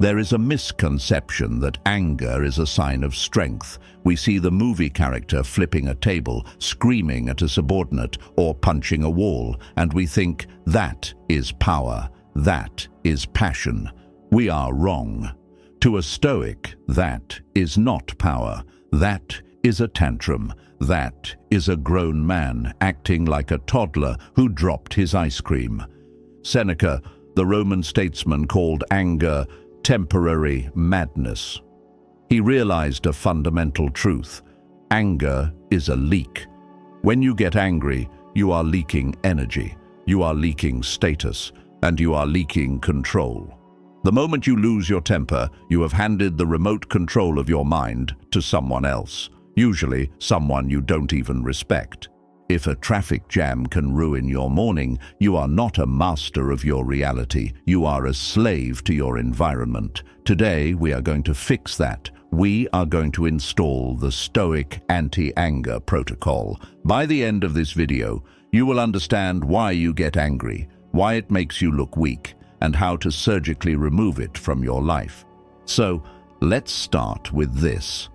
There is a misconception that anger is a sign of strength. We see the movie character flipping a table, screaming at a subordinate, or punching a wall, and we think that is power, that is passion. We are wrong. To a Stoic, that is not power. That is a tantrum. That is a grown man acting like a toddler who dropped his ice cream. Seneca, the Roman statesman, called anger temporary madness. He realized a fundamental truth. Anger is a leak. When you get angry, you are leaking energy, you are leaking status, and you are leaking control. The moment you lose your temper, you have handed the remote control of your mind to someone else, usually someone you don't even respect. If a traffic jam can ruin your morning, you are not a master of your reality. You are a slave to your environment. Today, we are going to fix that. We are going to install the Stoic Anti-Anger Protocol. By the end of this video, you will understand why you get angry, why it makes you look weak, and how to surgically remove it from your life. So, let's start with this.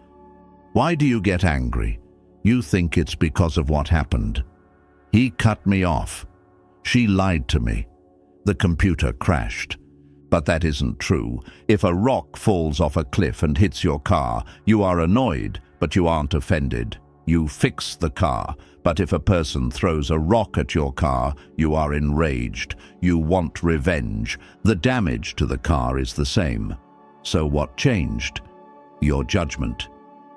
Why do you get angry? You think it's because of what happened. He cut me off. She lied to me. The computer crashed. But that isn't true. If a rock falls off a cliff and hits your car, you are annoyed, but you aren't offended. You fix the car. But if a person throws a rock at your car, you are enraged. You want revenge. The damage to the car is the same. So what changed? Your judgment.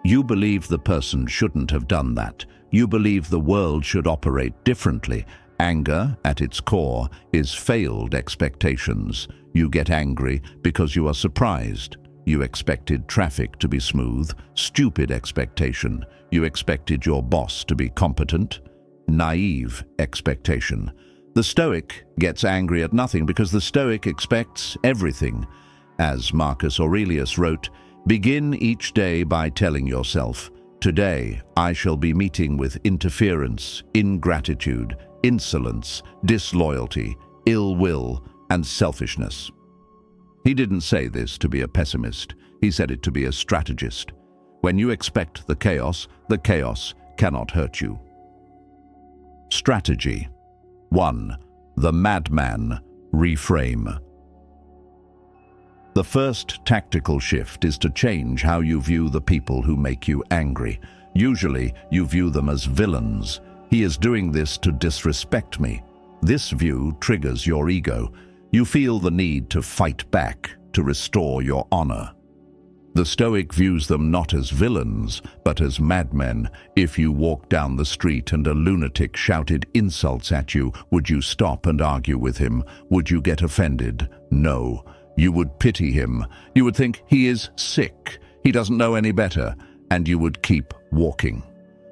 You believe the person shouldn't have done that. You believe the world should operate differently. Anger, at its core, is failed expectations. You get angry because you are surprised. You expected traffic to be smooth. Stupid expectation. You expected your boss to be competent. Naive expectation. The Stoic gets angry at nothing because the Stoic expects everything. As Marcus Aurelius wrote, begin each day by telling yourself, today I shall be meeting with interference, ingratitude, insolence, disloyalty, ill will, and selfishness. He didn't say this to be a pessimist. He said it to be a strategist. When you expect the chaos cannot hurt you. Strategy 1. The Madman Reframe. The first tactical shift is to change how you view the people who make you angry. Usually, you view them as villains. He is doing this to disrespect me. This view triggers your ego. You feel the need to fight back, to restore your honor. The Stoic views them not as villains, but as madmen. If you walked down the street and a lunatic shouted insults at you, would you stop and argue with him? Would you get offended? No. You would pity him. You would think he is sick, he doesn't know any better, and you would keep walking.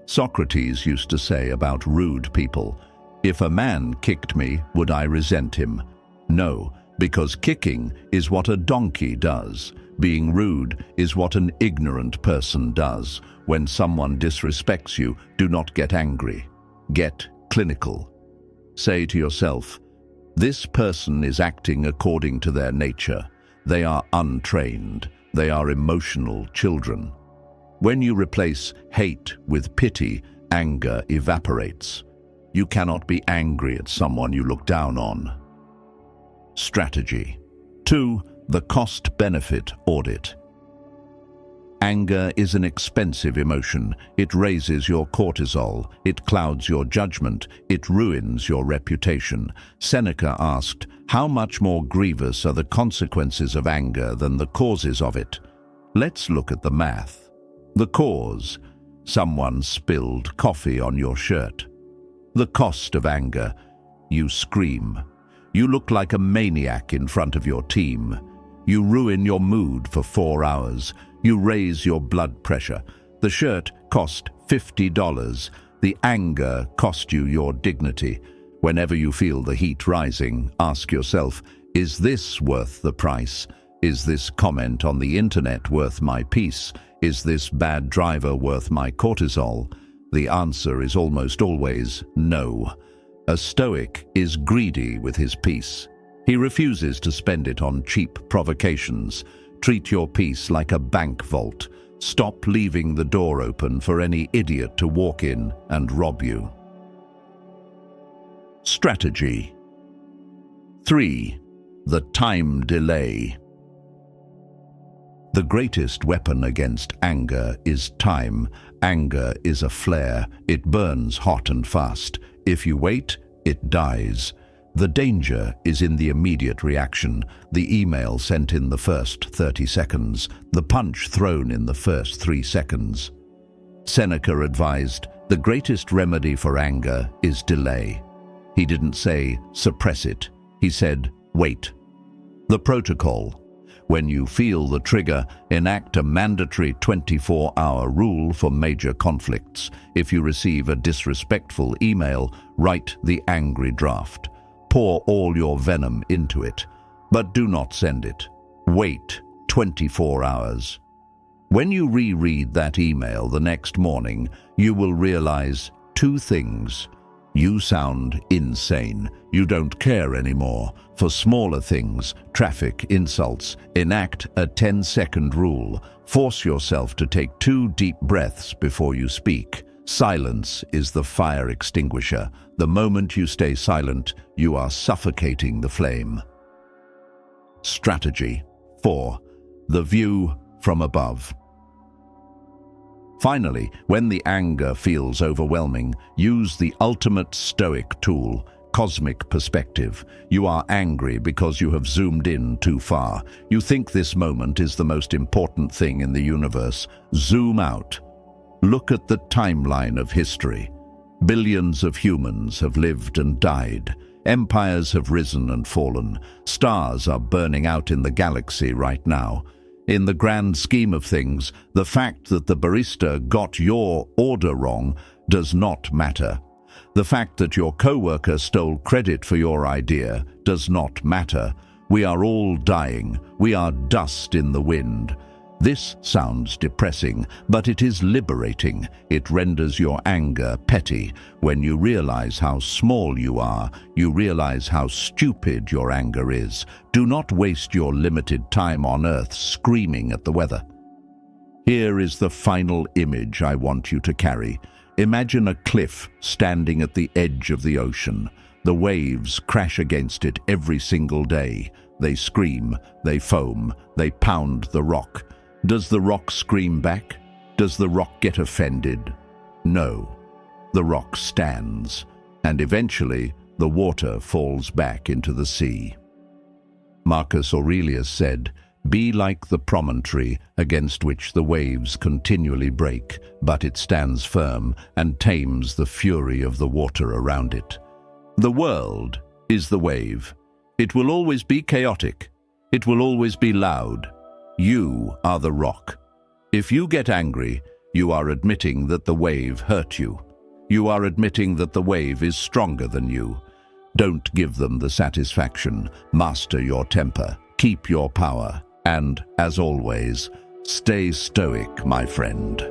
Socrates used to say about rude people, if a man kicked me, would I resent him? No, because kicking is what a donkey does. Being rude is what an ignorant person does. When someone disrespects you, do not get angry. Get clinical. Say to yourself, this person is acting according to their nature. They are untrained. They are emotional children. When you replace hate with pity, anger evaporates. You cannot be angry at someone you look down on. Strategy 2. The Cost-Benefit Audit. Anger is an expensive emotion. It raises your cortisol, it clouds your judgment, it ruins your reputation. Seneca asked, how much more grievous are the consequences of anger than the causes of it? Let's look at the math. The cause: someone spilled coffee on your shirt. The cost of anger: you scream. You look like a maniac in front of your team. You ruin your mood for 4 hours. You raise your blood pressure. The shirt cost $50. The anger cost you your dignity. Whenever you feel the heat rising, ask yourself, is this worth the price? Is this comment on the internet worth my peace? Is this bad driver worth my cortisol? The answer is almost always no. A Stoic is greedy with his peace. He refuses to spend it on cheap provocations. Treat your peace like a bank vault. Stop leaving the door open for any idiot to walk in and rob you. Strategy 3. The time delay. The greatest weapon against anger is time. Anger is a flare. It burns hot and fast. If you wait, it dies. The danger is in the immediate reaction, the email sent in the first 30 seconds, the punch thrown in the first 3 seconds. Seneca advised, the greatest remedy for anger is delay. He didn't say, suppress it. He said, wait. The protocol. When you feel the trigger, enact a mandatory 24-hour rule for major conflicts. If you receive a disrespectful email, write the angry draft. Pour all your venom into it, but do not send it. Wait 24 hours. When you reread that email the next morning, you will realize 2 things. You sound insane. You don't care anymore. For smaller things, traffic, insults, enact a 10-second rule. Force yourself to take 2 deep breaths before you speak. Silence is the fire extinguisher. The moment you stay silent, you are suffocating the flame. Strategy 4. The view from above. Finally, when the anger feels overwhelming, use the ultimate Stoic tool, cosmic perspective. You are angry because you have zoomed in too far. You think this moment is the most important thing in the universe. Zoom out. Look at the timeline of history. Billions of humans have lived and died. Empires have risen and fallen. Stars are burning out in the galaxy right now. In the grand scheme of things, the fact that the barista got your order wrong does not matter. The fact that your coworker stole credit for your idea does not matter. We are all dying. We are dust in the wind. This sounds depressing, but it is liberating. It renders your anger petty. When you realize how small you are, you realize how stupid your anger is. Do not waste your limited time on Earth screaming at the weather. Here is the final image I want you to carry. Imagine a cliff standing at the edge of the ocean. The waves crash against it every single day. They scream, they foam, they pound the rock. Does the rock scream back? Does the rock get offended? No. The rock stands, and eventually the water falls back into the sea. Marcus Aurelius said, "Be like the promontory against which the waves continually break, but it stands firm and tames the fury of the water around it." The world is the wave. It will always be chaotic. It will always be loud. You are the rock. If you get angry, you are admitting that the wave hurt you. You are admitting that the wave is stronger than you. Don't give them the satisfaction. Master your temper. Keep your power. And, as always, stay stoic, my friend.